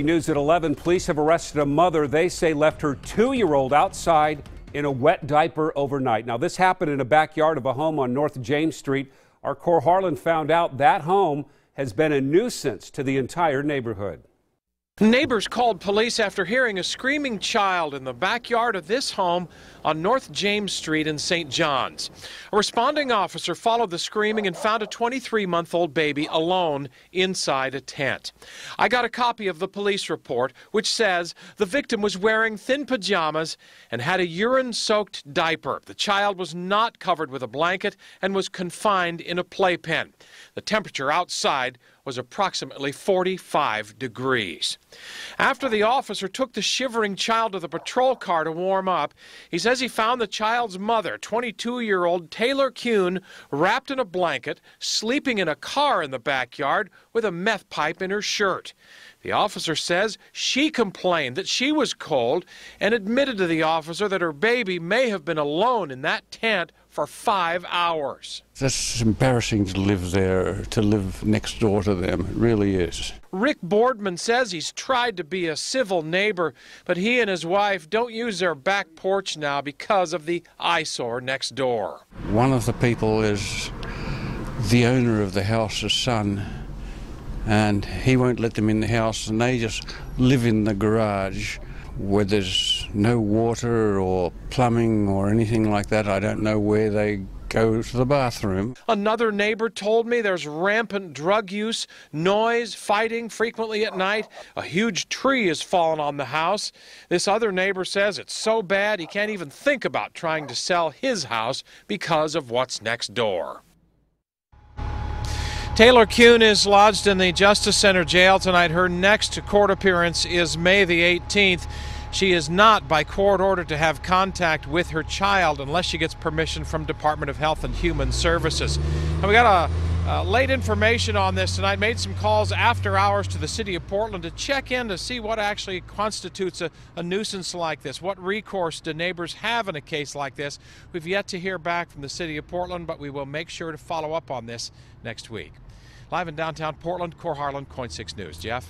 News at 11. Police have arrested a mother they say left her 2-year-old outside in a wet diaper overnight. Now, this happened in a backyard of a home on North James Street. Our Cor Harlan found out that home has been a nuisance to the entire neighborhood. Neighbors called police after hearing a screaming child in the backyard of this home on North James Street in St. John's. A responding officer followed the screaming and found a 23-month-old baby alone inside a tent. I got a copy of the police report, which says the victim was wearing thin pajamas and had a urine-soaked diaper. The child was not covered with a blanket and was confined in a playpen. The temperature outside was approximately 45 degrees. After the officer took the shivering child to the patrol car to warm up, he says he found the child's mother, 22-year-old Taylor Kuhn, wrapped in a blanket, sleeping in a car in the backyard with a meth pipe in her shirt. The officer says she complained that she was cold and admitted to the officer that her baby may have been alone in that tent for 5 hours. It's embarrassing to live there, to live next door to them. It really is. Rick Boardman says he's tried to be a civil neighbor, but he and his wife don't use their back porch now because of the eyesore next door. One of the people is the owner of the house's son, and he won't let them in the house, and they just live in the garage where there's no water or plumbing or anything like that. I don't know where they go to the bathroom. Another neighbor told me there's rampant drug use, noise, fighting frequently at night. A huge tree has fallen on the house. This other neighbor says it's so bad he can't even think about trying to sell his house because of what's next door. Taylor Kuhn is lodged in the Justice Center jail tonight. Her next court appearance is May the 18th. She is not by court ordered to have contact with her child unless she gets permission from Department of Health and Human Services. And we got a late information on this tonight. Made some calls after hours to the city of Portland to check in to see what actually constitutes a nuisance like this. What recourse do neighbors have in a case like this? We've yet to hear back from the city of Portland, but we will make sure to follow up on this next week. Live in downtown Portland, Cor Harlan, KOIN 6 News. Jeff?